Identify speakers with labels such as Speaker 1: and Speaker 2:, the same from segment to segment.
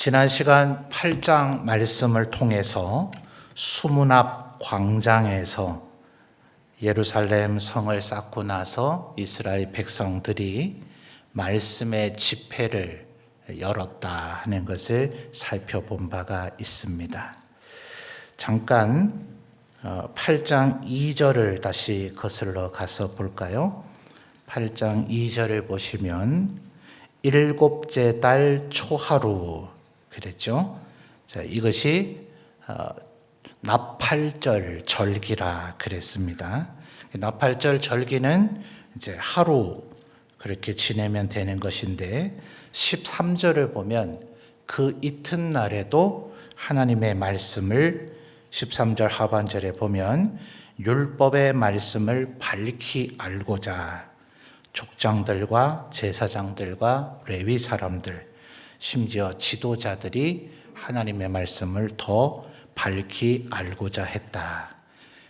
Speaker 1: 지난 시간 8장 말씀을 통해서 수문 앞 광장에서 예루살렘 성을 쌓고 나서 이스라엘 백성들이 말씀의 집회를 열었다 하는 것을 살펴본 바가 있습니다. 잠깐 8장 2절을 다시 거슬러 가서 볼까요? 8장 2절을 보시면 일곱째 달 초하루 그랬죠. 자, 이것이 나팔절 절기라 그랬습니다. 나팔절 절기는 이제 하루 그렇게 지내면 되는 것인데 13절을 보면 그 이튿날에도 하나님의 말씀을 13절 하반절에 보면 율법의 말씀을 밝히 알고자 족장들과 제사장들과 레위 사람들 심지어 지도자들이 하나님의 말씀을 더 밝히 알고자 했다.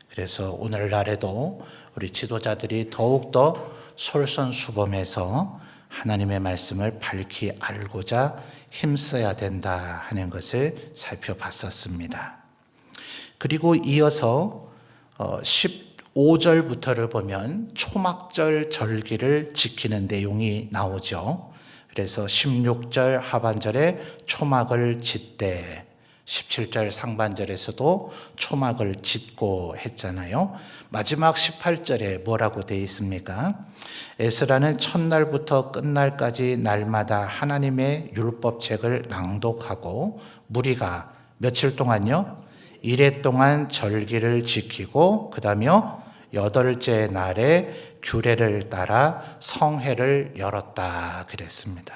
Speaker 1: 그래서 오늘날에도 우리 지도자들이 더욱더 솔선수범해서 하나님의 말씀을 밝히 알고자 힘써야 된다 하는 것을 살펴봤었습니다. 그리고 이어서 15절부터를 보면 초막절 절기를 지키는 내용이 나오죠. 그래서 16절 하반절에 초막을 짓되 17절 상반절에서도 초막을 짓고 했잖아요. 마지막 18절에 뭐라고 되어 있습니까? 에스라는 첫날부터 끝날까지 날마다 하나님의 율법책을 낭독하고 무리가 며칠 동안요? 1회 동안 절기를 지키고 그 다음에요 8째 날에 규례를 따라 성회를 열었다 그랬습니다.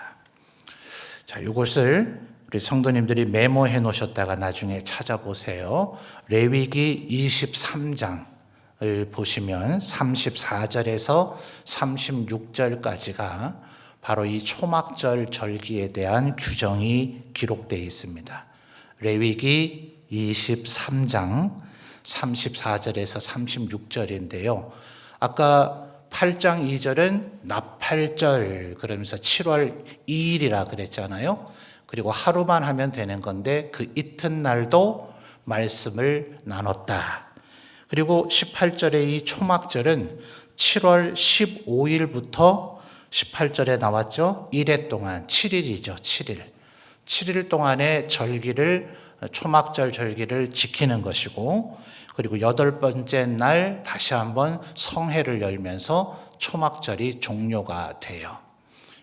Speaker 1: 자, 이것을 우리 성도님들이 메모해 놓으셨다가 나중에 찾아보세요. 레위기 23장을 보시면 34절에서 36절까지가 바로 이 초막절 절기에 대한 규정이 기록되어 있습니다. 레위기 23장 34절에서 36절인데요. 아까 8장 2절은 나팔절 그러면서 7월 2일이라 그랬잖아요. 그리고 하루만 하면 되는 건데 그 이튿날도 말씀을 나눴다. 그리고 18절의 이 초막절은 7월 15일부터 18절에 나왔죠. 1회 동안 7일이죠. 7일 동안의 절기를 초막절 절기를 지키는 것이고 그리고 8번째 날 다시 한번 성회를 열면서 초막절이 종료가 돼요.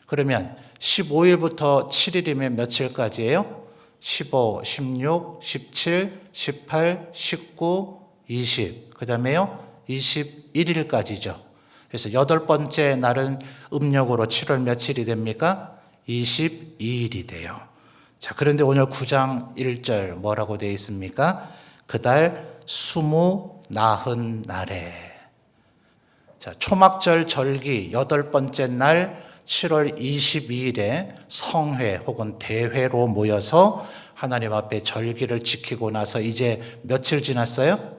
Speaker 1: 그러면 15일부터 7일이면 며칠까지예요? 15, 16, 17, 18, 19, 20 그 다음에요 21일까지죠. 그래서 8번째 날은 음력으로 7월 며칠이 됩니까? 22일이 돼요. 자, 그런데 오늘 9장 1절 뭐라고 되어 있습니까? 그달 20나흔날에. 자, 초막절 절기 8번째 날 7월 22일에 성회 혹은 대회로 모여서 하나님 앞에 절기를 지키고 나서 이제 며칠 지났어요?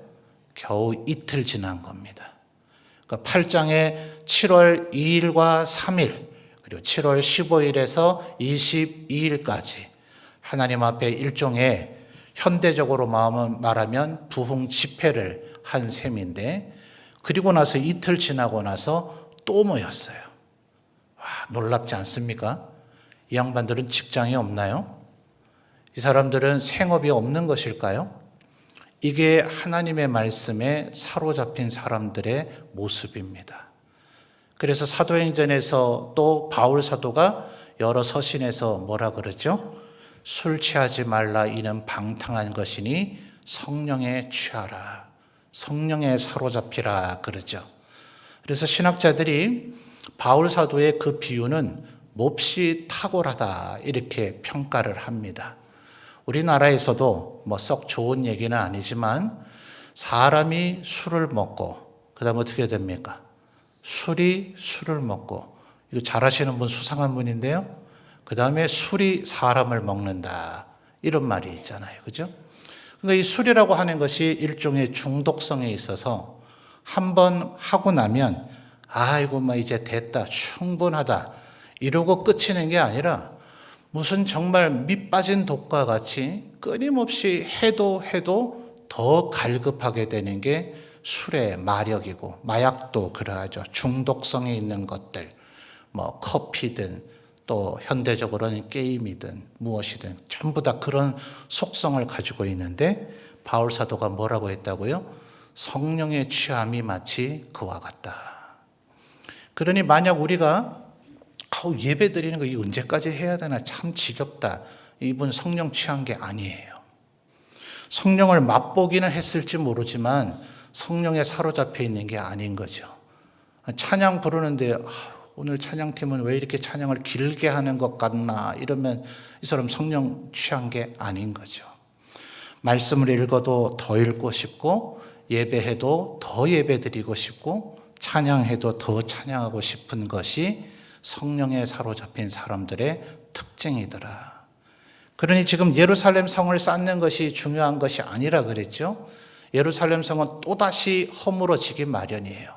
Speaker 1: 겨우 이틀 지난 겁니다. 그러니까 8장에 7월 2일과 3일 그리고 7월 15일에서 22일까지 하나님 앞에 일종의 현대적으로 말하면 부흥 집회를 한 셈인데 그리고 나서 이틀 지나고 나서 또 모였어요. 와, 놀랍지 않습니까? 이 양반들은 직장이 없나요? 이 사람들은 생업이 없는 것일까요? 이게 하나님의 말씀에 사로잡힌 사람들의 모습입니다. 그래서 사도행전에서 또 바울 사도가 여러 서신에서 뭐라 그러죠? 술 취하지 말라 이는 방탕한 것이니 성령에 취하라. 성령에 사로잡히라 그러죠. 그래서 신학자들이 바울 사도의 그 비유는 몹시 탁월하다 이렇게 평가를 합니다. 우리나라에서도 뭐 썩 좋은 얘기는 아니지만 사람이 술을 먹고 그 다음 어떻게 됩니까? 술이 술을 먹고 이거 잘 아시는 분 수상한 분인데요. 그 다음에 술이 사람을 먹는다. 이런 말이 있잖아요. 그죠? 그러니까 이 술이라고 하는 것이 일종의 중독성에 있어서 한번 하고 나면 아이고, 이제 됐다. 충분하다. 이러고 끝이는 게 아니라 무슨 정말 밑 빠진 독과 같이 끊임없이 해도 더 갈급하게 되는 게 술의 마력이고, 마약도 그러하죠. 중독성이 있는 것들, 뭐 커피든 또 현대적으로는 게임이든 무엇이든 전부 다 그런 속성을 가지고 있는데, 바울 사도가 뭐라고 했다고요? 성령의 취함이 마치 그와 같다. 그러니 만약 우리가 예배 드리는 거 이 언제까지 해야 되나, 참 지겹다, 이분 성령 취한 게 아니에요. 성령을 맛보기는 했을지 모르지만 성령에 사로잡혀 있는 게 아닌 거죠. 찬양 부르는데 오늘 찬양팀은 왜 이렇게 찬양을 길게 하는 것 같나 이러면 이 사람 성령 취한 게 아닌 거죠. 말씀을 읽어도 더 읽고 싶고, 예배해도 더 예배 드리고 싶고, 찬양해도 더 찬양하고 싶은 것이 성령에 사로잡힌 사람들의 특징이더라. 그러니 지금 예루살렘 성을 쌓는 것이 중요한 것이 아니라 그랬죠. 예루살렘 성은 또다시 허물어지기 마련이에요.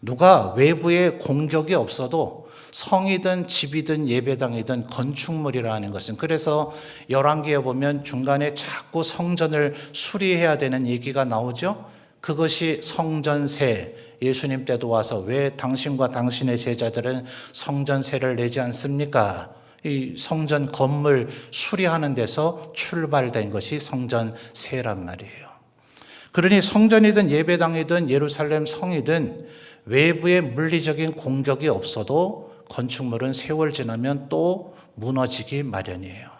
Speaker 1: 누가 외부에 공격이 없어도 성이든 집이든 예배당이든 건축물이라는 것은, 그래서 열왕기에 보면 중간에 자꾸 성전을 수리해야 되는 얘기가 나오죠. 그것이 성전세, 예수님 때도 와서 왜 당신과 당신의 제자들은 성전세를 내지 않습니까? 이 성전 건물 수리하는 데서 출발된 것이 성전세란 말이에요. 그러니 성전이든 예배당이든 예루살렘 성이든 외부의 물리적인 공격이 없어도 건축물은 세월 지나면 또 무너지기 마련이에요.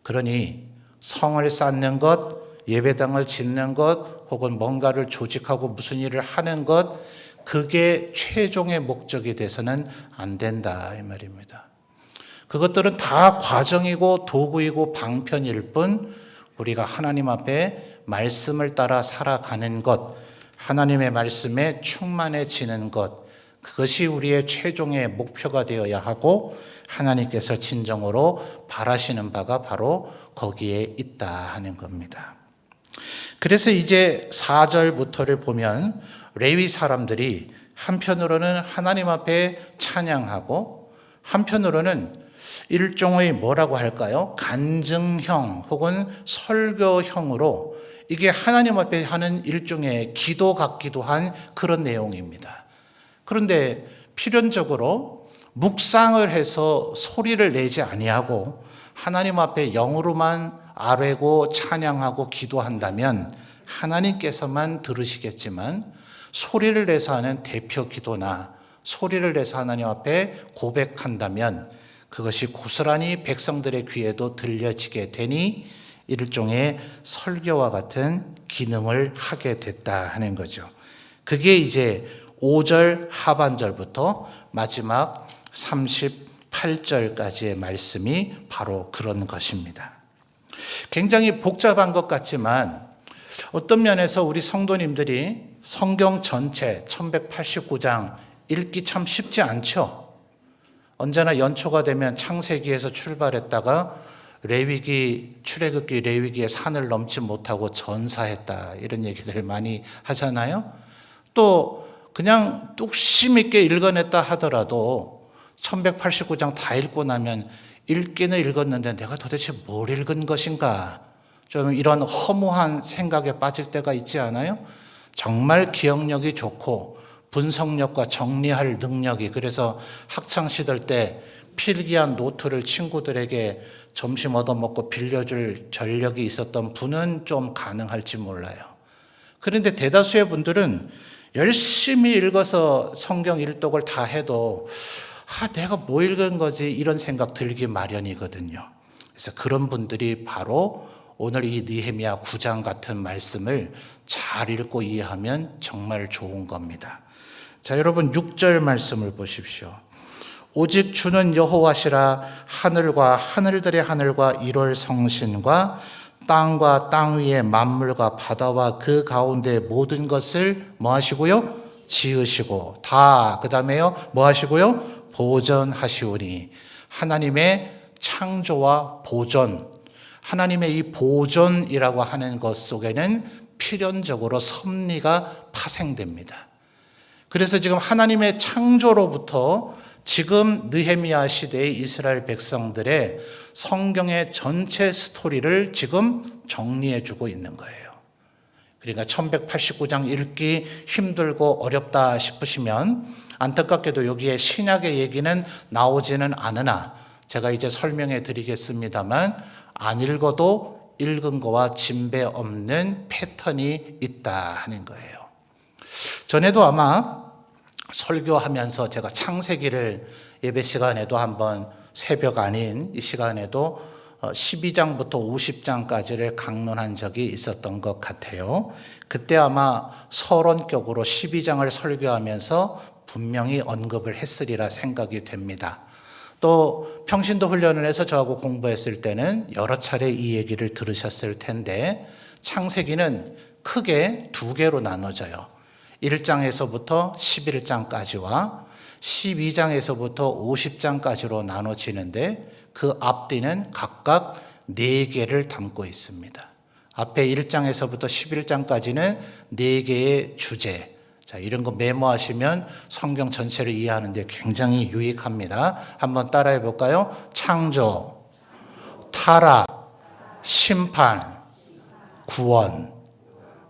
Speaker 1: 그러니 성을 쌓는 것, 예배당을 짓는 것, 혹은 뭔가를 조직하고 무슨 일을 하는 것, 그게 최종의 목적이 돼서는 안 된다 이 말입니다. 그것들은 다 과정이고 도구이고 방편일 뿐, 우리가 하나님 앞에 말씀을 따라 살아가는 것, 하나님의 말씀에 충만해지는 것, 그것이 우리의 최종의 목표가 되어야 하고, 하나님께서 진정으로 바라시는 바가 바로 거기에 있다 하는 겁니다. 그래서 이제 4절부터를 보면 레위 사람들이 한편으로는 하나님 앞에 찬양하고, 한편으로는 일종의 뭐라고 할까요? 간증형 혹은 설교형으로 이게 하나님 앞에 하는 일종의 기도 같기도 한 그런 내용입니다. 그런데 필연적으로 묵상을 해서 소리를 내지 아니하고 하나님 앞에 영으로만 아뢰고 찬양하고 기도한다면 하나님께서만 들으시겠지만, 소리를 내서 하는 대표 기도나 소리를 내서 하나님 앞에 고백한다면 그것이 고스란히 백성들의 귀에도 들려지게 되니 일종의 설교와 같은 기능을 하게 됐다 하는 거죠. 그게 이제 5절 하반절부터 마지막 38절까지의 말씀이 바로 그런 것입니다. 굉장히 복잡한 것 같지만 어떤 면에서 우리 성도님들이 성경 전체 1189장 읽기 참 쉽지 않죠. 언제나 연초가 되면 창세기에서 출발했다가 레위기, 출애굽기 레위기의 산을 넘지 못하고 전사했다, 이런 얘기들을 많이 하잖아요. 또 그냥 뚝심 있게 읽어냈다 하더라도 1189장 다 읽고 나면 읽기는 읽었는데 내가 도대체 뭘 읽은 것인가, 좀 이런 허무한 생각에 빠질 때가 있지 않아요? 정말 기억력이 좋고 분석력과 정리할 능력이, 그래서 학창시절 때 필기한 노트를 친구들에게 점심 얻어먹고 빌려줄 전력이 있었던 분은 좀 가능할지 몰라요. 그런데 대다수의 분들은 열심히 읽어서 성경 일독을 다 해도 내가 뭐 읽은 거지, 이런 생각 들기 마련이거든요. 그래서 그런 분들이 바로 오늘 이 느헤미야 9장 같은 말씀을 잘 읽고 이해하면 정말 좋은 겁니다. 자, 여러분 6절 말씀을 보십시오. 오직 주는 여호와시라. 하늘과 하늘들의 하늘과 1월 성신과 땅과 땅 위의 만물과 바다와 그 가운데 모든 것을 뭐 하시고요? 지으시고 다, 그 다음에요 뭐 하시고요? 보존하시오니. 하나님의 창조와 보존, 하나님의 이 보존이라고 하는 것 속에는 필연적으로 섭리가 파생됩니다. 그래서 지금 하나님의 창조로부터 지금 느헤미야 시대의 이스라엘 백성들의 성경의 전체 스토리를 지금 정리해 주고 있는 거예요. 그러니까 1189장 읽기 힘들고 어렵다 싶으시면 안타깝게도 여기에 신약의 얘기는 나오지는 않으나 제가 이제 설명해 드리겠습니다만 안 읽어도 읽은 거와 진배 없는 패턴이 있다 하는 거예요. 전에도 아마 설교하면서 제가 창세기를 예배 시간에도 한번 새벽 아닌 이 시간에도 12장부터 50장까지를 강론한 적이 있었던 것 같아요. 그때 아마 서론격으로 12장을 설교하면서 분명히 언급을 했으리라 생각이 됩니다. 또 평신도 훈련을 해서 저하고 공부했을 때는 여러 차례 이 얘기를 들으셨을 텐데 창세기는 크게 두 개로 나눠져요. 1장에서부터 11장까지와 12장에서부터 50장까지로 나눠지는데 그 앞뒤는 각각 4개를 담고 있습니다. 앞에 1장에서부터 11장까지는 4개의 주제, 자, 이런 거 메모하시면 성경 전체를 이해하는 데 굉장히 유익합니다. 한번 따라해 볼까요? 창조, 타락, 심판, 구원.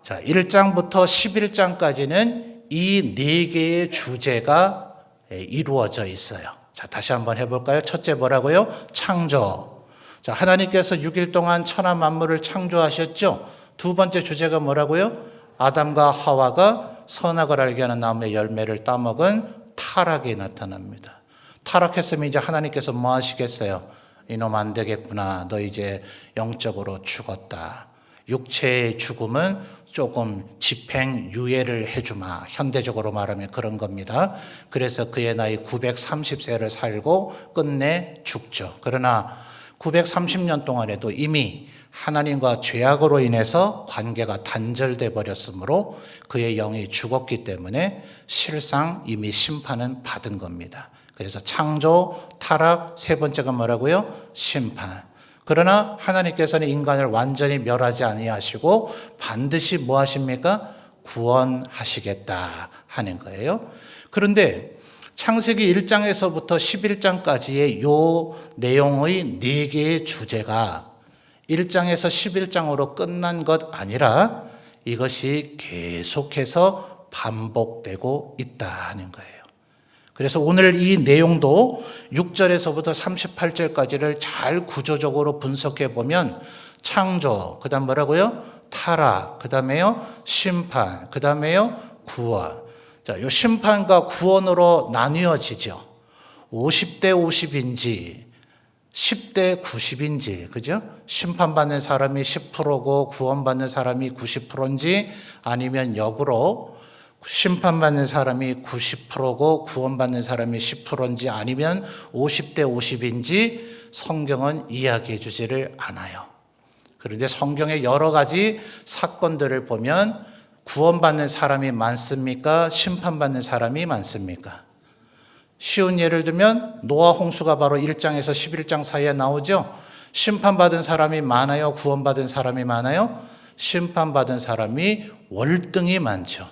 Speaker 1: 자, 1장부터 11장까지는 이 4개의 주제가 이루어져 있어요. 자, 다시 한번 해볼까요? 첫째 뭐라고요? 창조. 자, 하나님께서 6일 동안 천하 만물을 창조하셨죠? 두 번째 주제가 뭐라고요? 아담과 하와가 선악을 알게 하는 나무의 열매를 따먹은 타락이 나타납니다. 타락했으면 이제 하나님께서 뭐 하시겠어요? 이놈 안 되겠구나. 너 이제 영적으로 죽었다. 육체의 죽음은 조금 집행유예를 해주마. 현대적으로 말하면 그런 겁니다. 그래서 그의 나이 930세를 살고 끝내 죽죠. 그러나 930년 동안에도 이미 하나님과 죄악으로 인해서 관계가 단절돼 버렸으므로 그의 영이 죽었기 때문에 실상 이미 심판은 받은 겁니다. 그래서 창조, 타락, 세 번째가 뭐라고요? 심판. 그러나 하나님께서는 인간을 완전히 멸하지 아니하시고 반드시 뭐 하십니까? 구원하시겠다 하는 거예요. 그런데 창세기 1장에서부터 11장까지의 요 내용의 4개의 주제가 1장에서 11장으로 끝난 것 아니라 이것이 계속해서 반복되고 있다 하는 거예요. 그래서 오늘 이 내용도 6절에서부터 38절까지를 잘 구조적으로 분석해 보면 창조, 그 다음 뭐라고요? 타락, 그 다음에요 심판, 그 다음에요 구원. 자, 요 심판과 구원으로 나뉘어지죠. 50대 50인지 10대 90인지, 그죠? 심판받는 사람이 10%고 구원받는 사람이 90%인지 아니면 역으로 심판받는 사람이 90%고 구원받는 사람이 10%인지 아니면 50대 50인지 성경은 이야기해 주지를 않아요. 그런데 성경의 여러 가지 사건들을 보면 구원받는 사람이 많습니까? 심판받는 사람이 많습니까? 쉬운 예를 들면 노아 홍수가 바로 1장에서 11장 사이에 나오죠. 심판받은 사람이 많아요? 구원받은 사람이 많아요? 심판받은 사람이 월등히 많죠.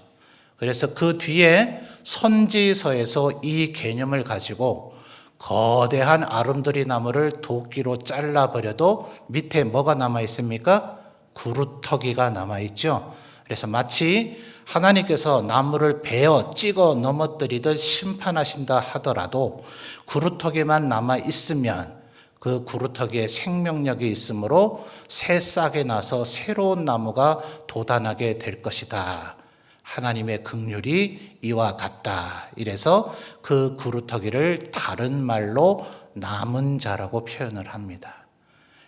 Speaker 1: 그래서 그 뒤에 선지서에서 이 개념을 가지고 거대한 아름드리 나무를 도끼로 잘라버려도 밑에 뭐가 남아있습니까? 구루터기가 남아있죠. 그래서 마치 하나님께서 나무를 베어 찍어 넘어뜨리듯 심판하신다 하더라도 구루터기만 남아있으면 그 구루터기에 생명력이 있으므로 새 싹이 나서 새로운 나무가 돋아나게 될 것이다. 하나님의 긍휼이 이와 같다. 이래서 그 구루터기를 다른 말로 남은 자라고 표현을 합니다.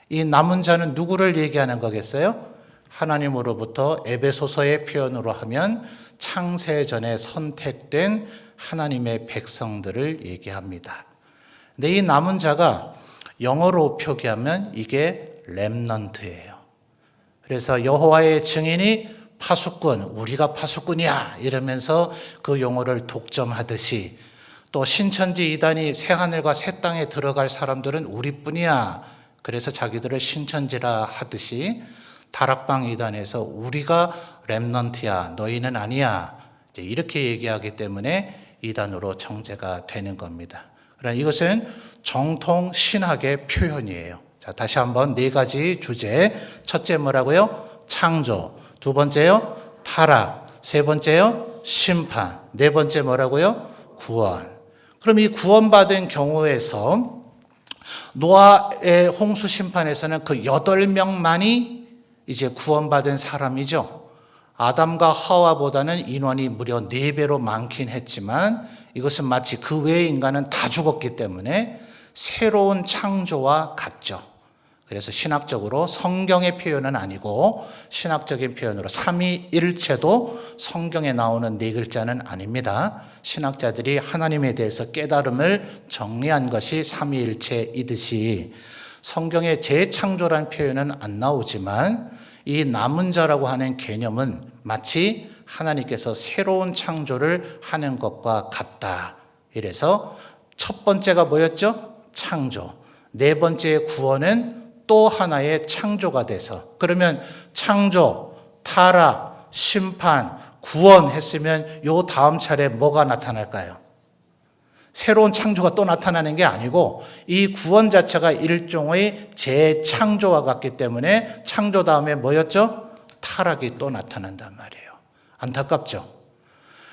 Speaker 1: 이 남은 자는 누구를 얘기하는 거겠어요? 하나님으로부터 에베소서의 표현으로 하면 창세전에 선택된 하나님의 백성들을 얘기합니다. 근데 이 남은 자가 영어로 표기하면 이게 렘넌트예요. 그래서 여호와의 증인이 파수꾼, 우리가 파수꾼이야 이러면서 그 용어를 독점하듯이 또 신천지 이단이 새하늘과 새 땅에 들어갈 사람들은 우리뿐이야. 그래서 자기들을 신천지라 하듯이 다락방 이단에서 우리가 렘넌트야, 너희는 아니야. 이렇게 얘기하기 때문에 이단으로 정죄가 되는 겁니다. 그러나 이것은 정통 신학의 표현이에요. 자, 다시 한번 네 가지 주제. 첫째 뭐라고요? 창조. 두 번째요? 타락. 세 번째요? 심판. 네 번째 뭐라고요? 구원. 그럼 이 구원받은 경우에서 노아의 홍수 심판에서는 그 8명만이 이제 구원받은 사람이죠. 아담과 하와보다는 인원이 무려 4배로 많긴 했지만 이것은 마치 그 외의 인간은 다 죽었기 때문에 새로운 창조와 같죠. 그래서 신학적으로 성경의 표현은 아니고 신학적인 표현으로 삼위일체도 성경에 나오는 네 글자는 아닙니다. 신학자들이 하나님에 대해서 깨달음을 정리한 것이 삼위일체이듯이 성경에 재창조란 표현은 안 나오지만 이 남은 자라고 하는 개념은 마치 하나님께서 새로운 창조를 하는 것과 같다. 이래서 첫 번째가 뭐였죠? 창조. 네 번째의 구원은 또 하나의 창조가 돼서, 그러면 창조, 타락, 심판, 구원 했으면 요 다음 차례 뭐가 나타날까요? 새로운 창조가 또 나타나는 게 아니고 이 구원 자체가 일종의 재창조와 같기 때문에 창조 다음에 뭐였죠? 타락이 또 나타난단 말이에요. 안타깝죠?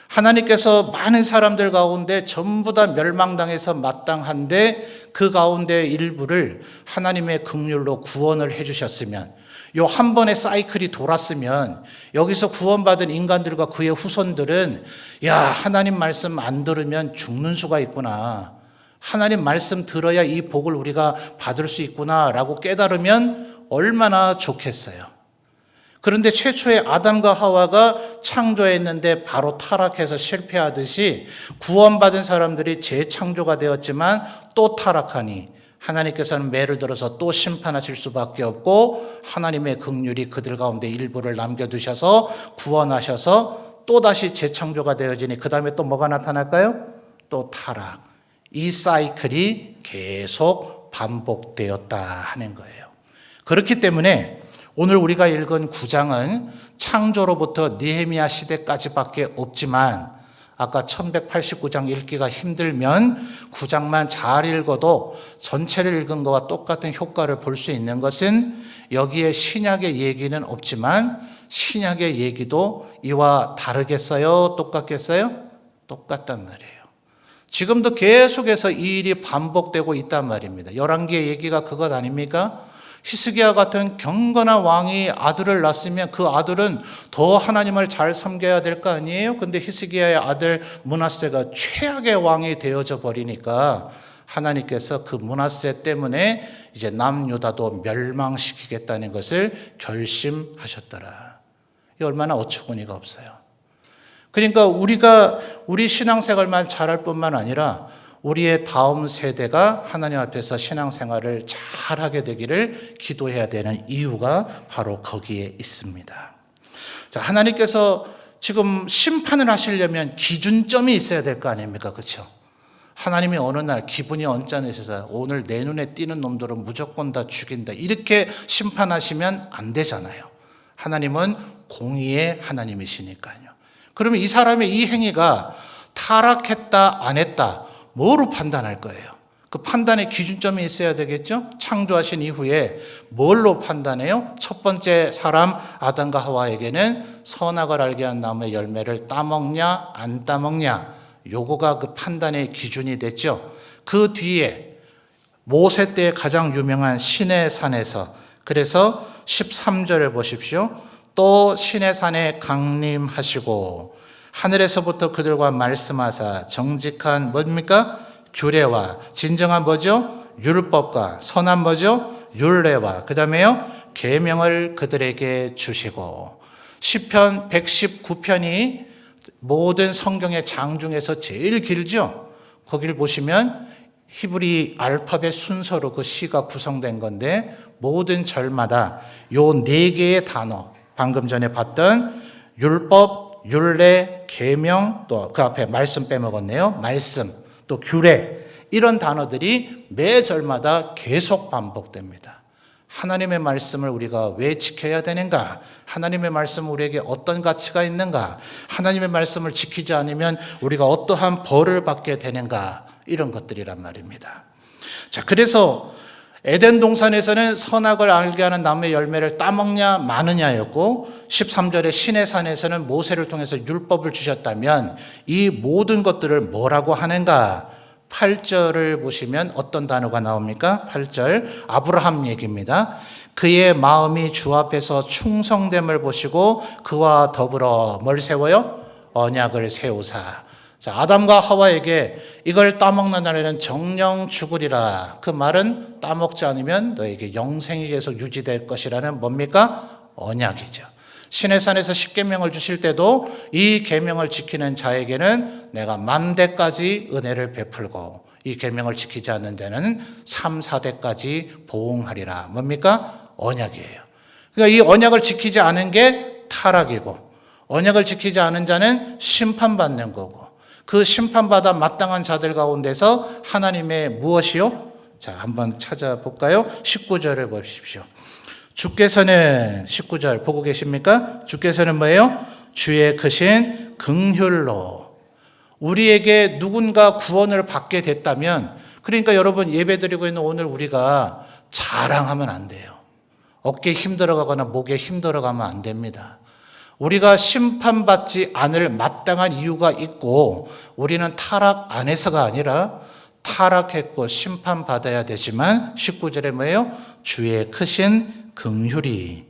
Speaker 1: 하나님께서 많은 사람들 가운데 전부 다 멸망당해서 마땅한데 그 가운데 일부를 하나님의 긍휼로 구원을 해주셨으면, 요 한 번의 사이클이 돌았으면 여기서 구원받은 인간들과 그의 후손들은 야, 하나님 말씀 안 들으면 죽는 수가 있구나, 하나님 말씀 들어야 이 복을 우리가 받을 수 있구나 라고 깨달으면 얼마나 좋겠어요. 그런데 최초의 아담과 하와가 창조했는데 바로 타락해서 실패하듯이 구원받은 사람들이 재창조가 되었지만 또 타락하니 하나님께서는 매를 들어서 또 심판하실 수밖에 없고 하나님의 긍휼이 그들 가운데 일부를 남겨두셔서 구원하셔서 또다시 재창조가 되어지니 그 다음에 또 뭐가 나타날까요? 또 타락. 이 사이클이 계속 반복되었다 하는 거예요. 그렇기 때문에 오늘 우리가 읽은 9장은 창조로부터 느헤미야 시대까지밖에 없지만 아까 1189장 읽기가 힘들면 9장만 잘 읽어도 전체를 읽은 것과 똑같은 효과를 볼 수 있는 것은 여기에 신약의 얘기는 없지만 신약의 얘기도 이와 다르겠어요? 똑같겠어요? 똑같단 말이에요. 지금도 계속해서 이 일이 반복되고 있단 말입니다. 열왕기의 얘기가 그것 아닙니까? 히스기야 같은 경건한 왕이 아들을 낳았으면 그 아들은 더 하나님을 잘 섬겨야 될 거 아니에요? 근데 히스기야의 아들 므낫세가 최악의 왕이 되어져 버리니까 하나님께서 그 므낫세 때문에 이제 남유다도 멸망시키겠다는 것을 결심하셨더라. 이 얼마나 어처구니가 없어요. 그러니까 우리 신앙생활만 잘할 뿐만 아니라 우리의 다음 세대가 하나님 앞에서 신앙생활을 잘하게 되기를 기도해야 되는 이유가 바로 거기에 있습니다. 자, 하나님께서 지금 심판을 하시려면 기준점이 있어야 될 거 아닙니까? 그렇죠? 하나님이 어느 날 기분이 언짢으셔서 오늘 내 눈에 띄는 놈들은 무조건 다 죽인다, 이렇게 심판하시면 안 되잖아요. 하나님은 공의의 하나님이시니까요. 그러면 이 사람의 이 행위가 타락했다 안 했다 뭐로 판단할 거예요? 그 판단의 기준점이 있어야 되겠죠? 창조하신 이후에 뭘로 판단해요? 첫 번째 사람 아담과 하와에게는 선악을 알게 한 나무의 열매를 따먹냐 안 따먹냐, 요거가 그 판단의 기준이 됐죠. 그 뒤에 모세 때 가장 유명한 시내산에서, 그래서 13절을 보십시오. 또 시내산에 강림하시고 하늘에서부터 그들과 말씀하사 정직한 뭡니까? 규례와 진정한 뭐죠? 율법과 선한 뭐죠? 율례와 그 다음에요 계명을 그들에게 주시고, 시편 119편이 모든 성경의 장 중에서 제일 길죠. 거기를 보시면 히브리 알파벳 순서로 그 시가 구성된 건데 모든 절마다 요 4개의 단어, 방금 전에 봤던 율법, 율례, 계명, 또 그 앞에 말씀 빼먹었네요. 말씀, 또 규례, 이런 단어들이 매 절마다 계속 반복됩니다. 하나님의 말씀을 우리가 왜 지켜야 되는가? 하나님의 말씀은 우리에게 어떤 가치가 있는가? 하나님의 말씀을 지키지 않으면 우리가 어떠한 벌을 받게 되는가? 이런 것들이란 말입니다. 자, 그래서 에덴 동산에서는 선악을 알게 하는 나무의 열매를 따먹냐 마느냐였고 13절에 신의 산에서는 모세를 통해서 율법을 주셨다면 이 모든 것들을 뭐라고 하는가? 8절을 보시면 어떤 단어가 나옵니까? 8절 아브라함 얘기입니다. 그의 마음이 주 앞에서 충성됨을 보시고 그와 더불어 뭘 세워요? 언약을 세우사. 자, 아담과 하와에게 이걸 따먹는 날에는 정령 죽으리라. 그 말은 따먹지 않으면 너에게 영생이 계속 유지될 것이라는 뭡니까? 언약이죠. 신의 산에서 십계명을 주실 때도 이 계명을 지키는 자에게는 내가 만대까지 은혜를 베풀고 이 계명을 지키지 않는 자는 3, 4대까지 보응하리라. 뭡니까? 언약이에요. 그러니까 이 언약을 지키지 않은 게 타락이고 언약을 지키지 않은 자는 심판받는 거고 그 심판받아 마땅한 자들 가운데서 하나님의 무엇이요? 자, 한번 찾아볼까요? 19절을 보십시오. 주께서는 19절 보고 계십니까? 주께서는 뭐예요? 주의 크신 긍휼로 우리에게 누군가 구원을 받게 됐다면 그러니까 여러분 예배드리고 있는 오늘 우리가 자랑하면 안 돼요. 어깨에 힘들어가거나 목에 힘들어가면 안 됩니다. 우리가 심판받지 않을 마땅한 이유가 있고 우리는 타락 안에서가 아니라 타락했고 심판받아야 되지만 19절에 뭐예요? 주의 크신 긍휼이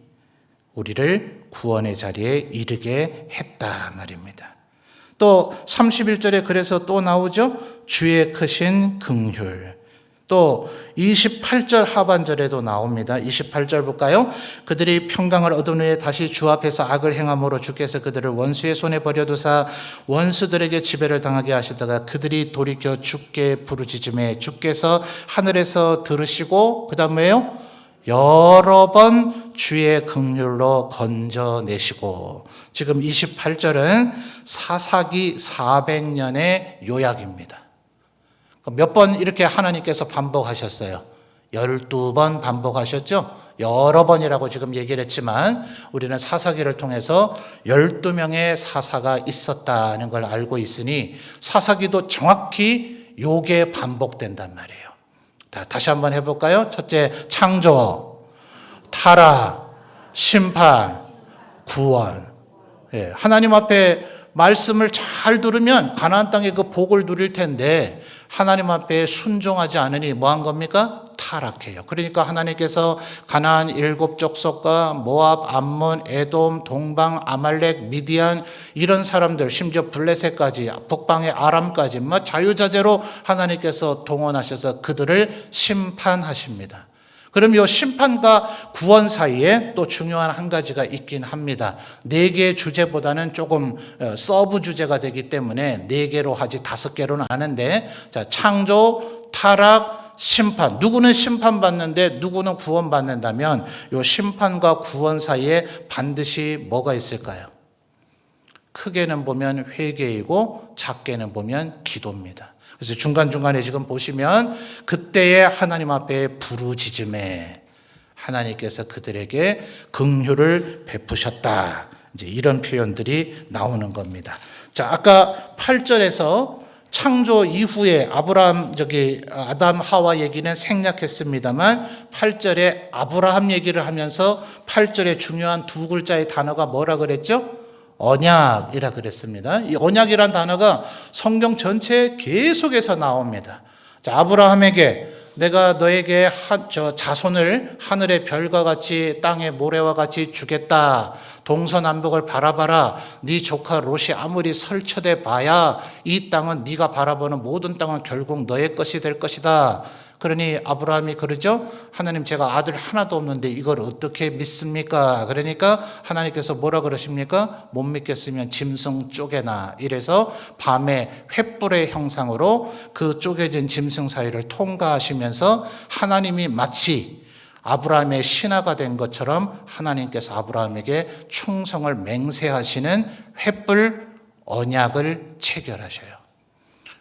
Speaker 1: 우리를 구원의 자리에 이르게 했다 말입니다. 또 31절에 그래서 또 나오죠. 주의 크신 긍휼. 또 28절 하반절에도 나옵니다. 28절 볼까요? 그들이 평강을 얻은 후에 다시 주 앞에서 악을 행함으로 주께서 그들을 원수의 손에 버려두사 원수들에게 지배를 당하게 하시다가 그들이 돌이켜 주께 부르짖음에 주께서 하늘에서 들으시고 그 다음에요 여러 번 주의 긍휼로 건져내시고 지금 28절은 사사기 400년의 요약입니다. 몇 번 이렇게 하나님께서 반복하셨어요? 12번 반복하셨죠? 여러 번이라고 지금 얘기를 했지만 우리는 사사기를 통해서 12명의 사사가 있었다는 걸 알고 있으니 사사기도 정확히 요게 반복된단 말이에요. 다시 한번 해볼까요? 첫째, 창조, 타락, 심판, 구원. 하나님 앞에 말씀을 잘 들으면 가나안 땅의 그 복을 누릴 텐데 하나님 앞에 순종하지 않으니 뭐 한 겁니까? 타락해요. 그러니까 하나님께서 가나안 7족속과 모압, 암몬, 에돔, 동방, 아말렉, 미디안 이런 사람들 심지어 블레셋까지 북방의 아람까지 자유자재로 하나님께서 동원하셔서 그들을 심판하십니다. 그럼 이 심판과 구원 사이에 또 중요한 한 가지가 있긴 합니다. 4개의 주제보다는 조금 서브 주제가 되기 때문에 4개로 하지 5개로는 하는데 자, 창조, 타락, 심판. 누구는 심판받는데 누구는 구원받는다면 이 심판과 구원 사이에 반드시 뭐가 있을까요? 크게는 보면 회개이고 작게는 보면 기도입니다. 그래서 중간중간에 지금 보시면 그때의 하나님 앞에 부르짖음에 하나님께서 그들에게 긍휼을 베푸셨다. 이제 이런 표현들이 나오는 겁니다. 자, 아까 8절에서 창조 이후에 아담 하와 얘기는 생략했습니다만 8절에 아브라함 얘기를 하면서 8절에 중요한 2글자의 단어가 뭐라 그랬죠? 언약이라 그랬습니다. 이 언약이란 단어가 성경 전체에 계속해서 나옵니다. 자, 아브라함에게 내가 너에게 자손을 하늘의 별과 같이 땅의 모래와 같이 주겠다. 동서남북을 바라봐라. 네 조카 롯이 아무리 설쳐대 봐야 이 땅은 네가 바라보는 모든 땅은 결국 너의 것이 될 것이다. 그러니 아브라함이 그러죠. 하나님 제가 아들 하나도 없는데 이걸 어떻게 믿습니까? 그러니까 하나님께서 뭐라 그러십니까? 못 믿겠으면 짐승 쪼개나. 이래서 밤에 횃불의 형상으로 그 쪼개진 짐승 사이를 통과하시면서 하나님이 마치 아브라함의 신하가 된 것처럼 하나님께서 아브라함에게 충성을 맹세하시는 횃불 언약을 체결하셔요.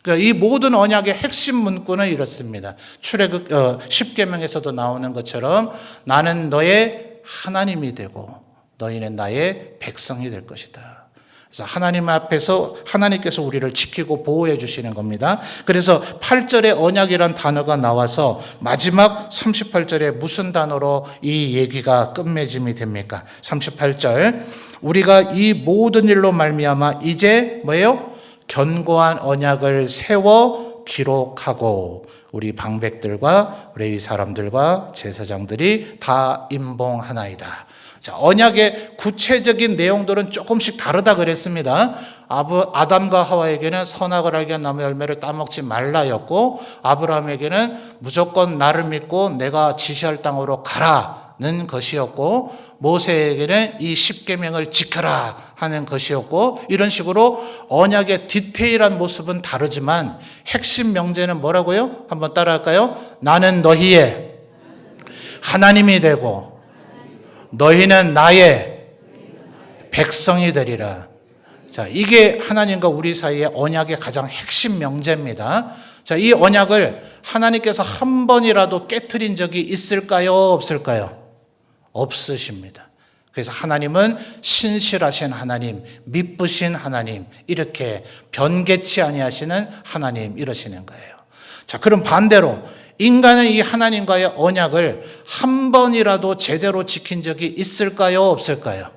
Speaker 1: 그러니까 이 모든 언약의 핵심 문구는 이렇습니다. 출애굽 10계명에서도 나오는 것처럼 나는 너의 하나님이 되고 너희는 나의 백성이 될 것이다. 그래서 하나님 앞에서 하나님께서 우리를 지키고 보호해 주시는 겁니다. 그래서 8절에 언약이란 단어가 나와서 마지막 38절에 무슨 단어로 이 얘기가 끝맺음이 됩니까? 38절, 우리가 이 모든 일로 말미암아 이제 뭐예요? 견고한 언약을 세워 기록하고 우리 방백들과 레위 사람들과 제사장들이 다 임봉하나이다. 자, 언약의 구체적인 내용들은 조금씩 다르다 그랬습니다. 아담과 하와에게는 선악을 알게 한 나무 열매를 따먹지 말라였고, 아브라함에게는 무조건 나를 믿고 내가 지시할 땅으로 가라는 것이었고, 모세에게는 이 십계명을 지켜라 하는 것이었고, 이런 식으로 언약의 디테일한 모습은 다르지만 핵심 명제는 뭐라고요? 한번 따라할까요? 나는 너희의 하나님이 되고 너희는 나의 백성이 되리라. 자, 이게 하나님과 우리 사이의 언약의 가장 핵심 명제입니다. 자, 이 언약을 하나님께서 한 번이라도 깨트린 적이 있을까요? 없을까요? 없으십니다. 그래서 하나님은 신실하신 하나님, 미쁘신 하나님, 이렇게 변개치 아니하시는 하나님, 이러시는 거예요. 자, 그럼 반대로 인간은 이 하나님과의 언약을 한 번이라도 제대로 지킨 적이 있을까요? 없을까요?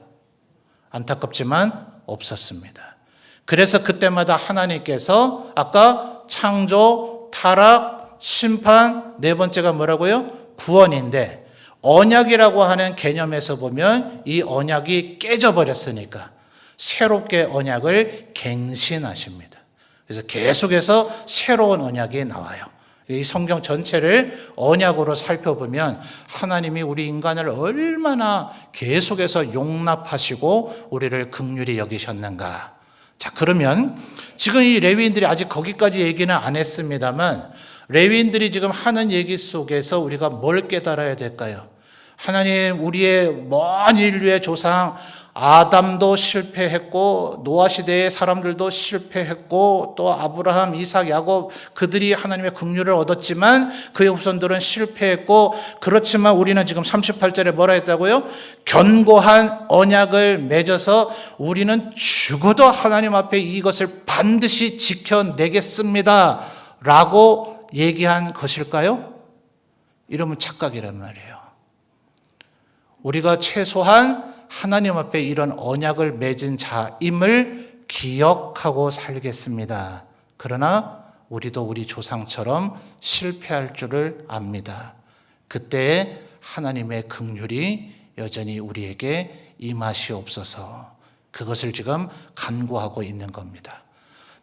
Speaker 1: 안타깝지만 없었습니다. 그래서 그때마다 하나님께서 아까 창조, 타락, 심판, 네 번째가 뭐라고요? 구원인데, 언약이라고 하는 개념에서 보면 이 언약이 깨져버렸으니까 새롭게 언약을 갱신하십니다. 그래서 계속해서 새로운 언약이 나와요. 이 성경 전체를 언약으로 살펴보면 하나님이 우리 인간을 얼마나 계속해서 용납하시고 우리를 긍휼히 여기셨는가. 자, 그러면 지금 이 레위인들이 아직 거기까지 얘기는 안 했습니다만, 레위인들이 지금 하는 얘기 속에서 우리가 뭘 깨달아야 될까요? 하나님, 우리의 먼 인류의 조상 아담도 실패했고 노아 시대의 사람들도 실패했고 또 아브라함, 이삭, 야곱, 그들이 하나님의 긍휼을 얻었지만 그의 후손들은 실패했고, 그렇지만 우리는 지금 38절에 뭐라 했다고요? 견고한 언약을 맺어서 우리는 죽어도 하나님 앞에 이것을 반드시 지켜내겠습니다 라고 얘기한 것일까요? 이러면 착각이란 말이에요. 우리가 최소한 하나님 앞에 이런 언약을 맺은 자임을 기억하고 살겠습니다. 그러나 우리도 우리 조상처럼 실패할 줄을 압니다. 그때 하나님의 긍휼이 여전히 우리에게 임하시옵소서. 그것을 지금 간구하고 있는 겁니다.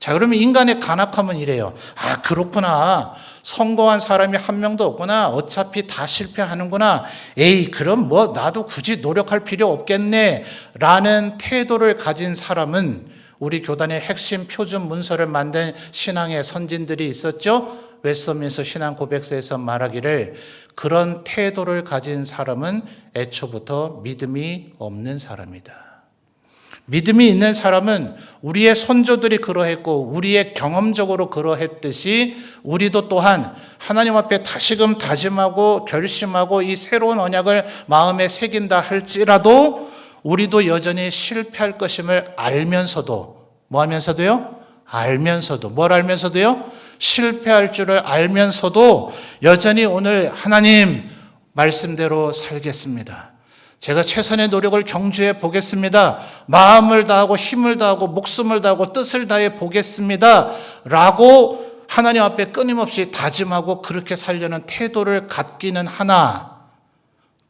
Speaker 1: 자, 그러면 인간의 간악함은 이래요. 아, 그렇구나. 성공한 사람이 한 명도 없구나. 어차피 다 실패하는구나. 에이, 그럼 뭐 나도 굳이 노력할 필요 없겠네 라는 태도를 가진 사람은, 우리 교단의 핵심 표준 문서를 만든 신앙의 선진들이 있었죠. 웨스트민스터 신앙 고백서에서 말하기를, 그런 태도를 가진 사람은 애초부터 믿음이 없는 사람이다. 믿음이 있는 사람은 우리의 선조들이 그러했고 우리의 경험적으로 그러했듯이 우리도 또한 하나님 앞에 다시금 다짐하고 결심하고 이 새로운 언약을 마음에 새긴다 할지라도 우리도 여전히 실패할 것임을 알면서도, 뭐 하면서도요? 알면서도, 뭘 알면서도요? 실패할 줄을 알면서도 여전히 오늘 하나님 말씀대로 살겠습니다. 제가 최선의 노력을 경주해 보겠습니다. 마음을 다하고 힘을 다하고 목숨을 다하고 뜻을 다해 보겠습니다 라고 하나님 앞에 끊임없이 다짐하고 그렇게 살려는 태도를 갖기는 하나,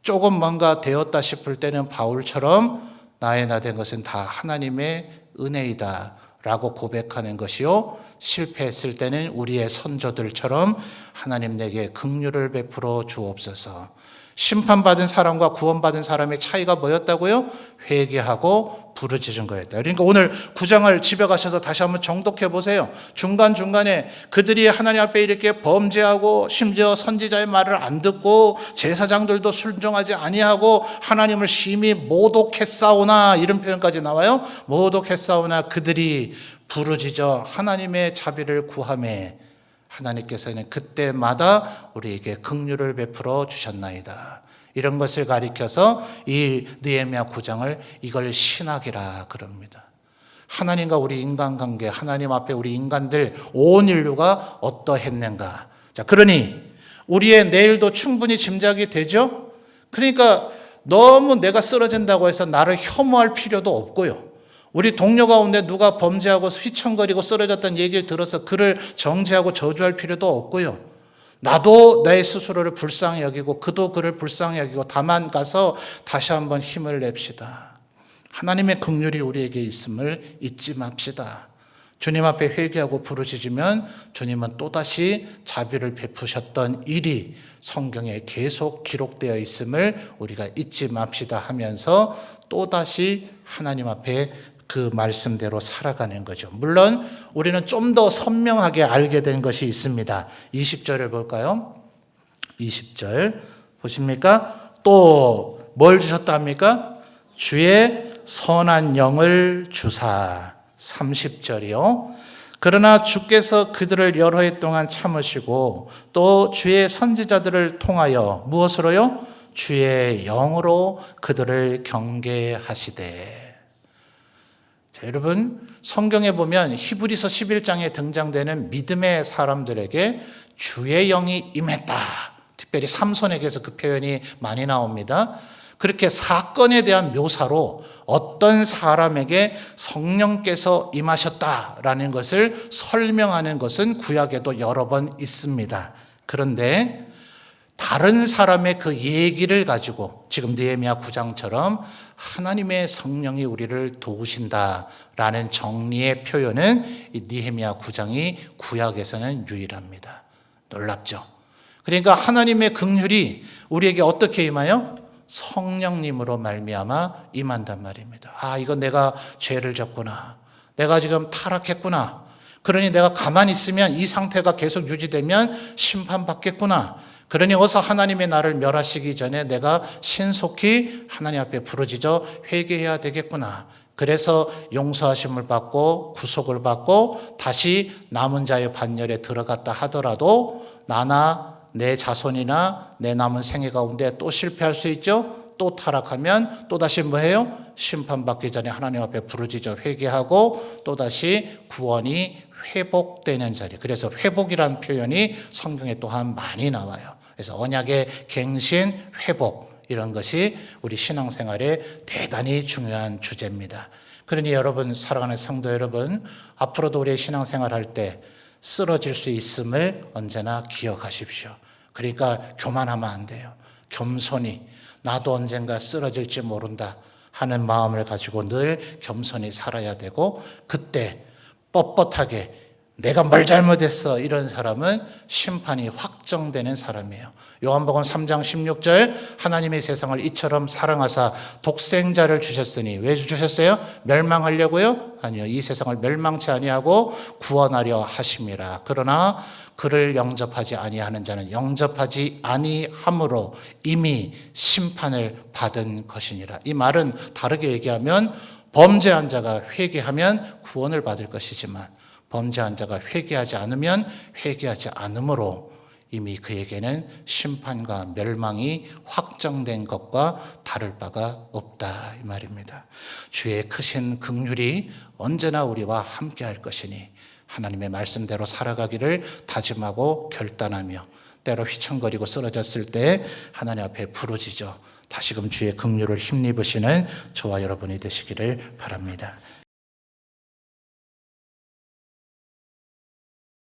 Speaker 1: 조금 뭔가 되었다 싶을 때는 바울처럼 나의 나 된 것은 다 하나님의 은혜이다 라고 고백하는 것이요, 실패했을 때는 우리의 선조들처럼 하나님 내게 긍휼을 베풀어 주옵소서. 심판받은 사람과 구원받은 사람의 차이가 뭐였다고요? 회개하고 부르짖은 거였다. 그러니까 오늘 9장을 집에 가셔서 다시 한번 정독해 보세요. 중간중간에 그들이 하나님 앞에 이렇게 범죄하고 심지어 선지자의 말을 안 듣고 제사장들도 순종하지 아니하고 하나님을 심히 모독했사오나, 이런 표현까지 나와요. 모독했사오나 그들이 부르짖어 하나님의 자비를 구하매 하나님께서는 그때마다 우리에게 긍휼을 베풀어 주셨나이다. 이런 것을 가리켜서 이 느헤미야 9장을 이걸 신학이라 그럽니다. 하나님과 우리 인간관계, 하나님 앞에 우리 인간들 온 인류가 어떠했는가. 자, 그러니 우리의 내일도 충분히 짐작이 되죠? 그러니까 너무 내가 쓰러진다고 해서 나를 혐오할 필요도 없고요. 우리 동료 가운데 누가 범죄하고 휘청거리고 쓰러졌다는 얘기를 들어서 그를 정죄하고 저주할 필요도 없고요. 나도 내 스스로를 불쌍히 여기고 그도 그를 불쌍히 여기고 다만 가서 다시 한번 힘을 냅시다. 하나님의 긍휼이 우리에게 있음을 잊지 맙시다. 주님 앞에 회개하고 부르짖으면 주님은 또다시 자비를 베푸셨던 일이 성경에 계속 기록되어 있음을 우리가 잊지 맙시다 하면서 또다시 하나님 앞에 그 말씀대로 살아가는 거죠. 물론 우리는 좀 더 선명하게 알게 된 것이 있습니다. 20절을 볼까요? 20절 보십니까? 또 뭘 주셨다 합니까? 주의 선한 영을 주사. 30절이요. 그러나 주께서 그들을 여러 해 동안 참으시고 또 주의 선지자들을 통하여 무엇으로요? 주의 영으로 그들을 경계하시되. 자, 여러분 성경에 보면 히브리서 11장에 등장되는 믿음의 사람들에게 주의 영이 임했다. 특별히 삼손에게서 그 표현이 많이 나옵니다. 그렇게 사건에 대한 묘사로 어떤 사람에게 성령께서 임하셨다라는 것을 설명하는 것은 구약에도 여러 번 있습니다. 그런데 다른 사람의 그 얘기를 가지고 지금 느헤미야 9장처럼 하나님의 성령이 우리를 도우신다라는 정리의 표현은 이 느헤미야 9장이 구약에서는 유일합니다. 놀랍죠? 그러니까 하나님의 긍휼이 우리에게 어떻게 임하여? 성령님으로 말미암아 임한단 말입니다. 아, 이건 내가 죄를 졌구나. 내가 지금 타락했구나. 그러니 내가 가만히 있으면 이 상태가 계속 유지되면 심판받겠구나. 그러니 어서 하나님의 나를 멸하시기 전에 내가 신속히 하나님 앞에 부르짖어 회개해야 되겠구나. 그래서 용서하심을 받고 구속을 받고 다시 남은 자의 반열에 들어갔다 하더라도 나나 내 자손이나 내 남은 생애 가운데 또 실패할 수 있죠. 또 타락하면 또다시 뭐해요? 심판받기 전에 하나님 앞에 부르짖어 회개하고 또다시 구원이 회복되는 자리. 그래서 회복이라는 표현이 성경에 또한 많이 나와요. 그래서 언약의 갱신, 회복 이런 것이 우리 신앙생활에 대단히 중요한 주제입니다. 그러니 여러분, 사랑하는 성도 여러분, 앞으로도 우리의 신앙생활 할 때 쓰러질 수 있음을 언제나 기억하십시오. 그러니까 교만하면 안 돼요. 겸손히 나도 언젠가 쓰러질지 모른다 하는 마음을 가지고 늘 겸손히 살아야 되고, 그때 뻣뻣하게 내가 뭘 잘못했어 이런 사람은 심판이 확정되는 사람이에요. 요한복음 3장 16절 하나님의 세상을 이처럼 사랑하사 독생자를 주셨으니 왜 주셨어요? 멸망하려고요? 아니요. 이 세상을 멸망치 아니하고 구원하려 하심이라. 그러나 그를 영접하지 아니하는 자는 영접하지 아니함으로 이미 심판을 받은 것이니라. 이 말은 다르게 얘기하면 범죄한 자가 회개하면 구원을 받을 것이지만 범죄한 자가 회개하지 않으면 회개하지 않으므로 이미 그에게는 심판과 멸망이 확정된 것과 다를 바가 없다 이 말입니다. 주의 크신 긍휼이 언제나 우리와 함께 할 것이니 하나님의 말씀대로 살아가기를 다짐하고 결단하며 때로 휘청거리고 쓰러졌을 때 하나님 앞에 부르짖어 다시금 주의 긍휼을 힘입으시는 저와 여러분이 되시기를 바랍니다.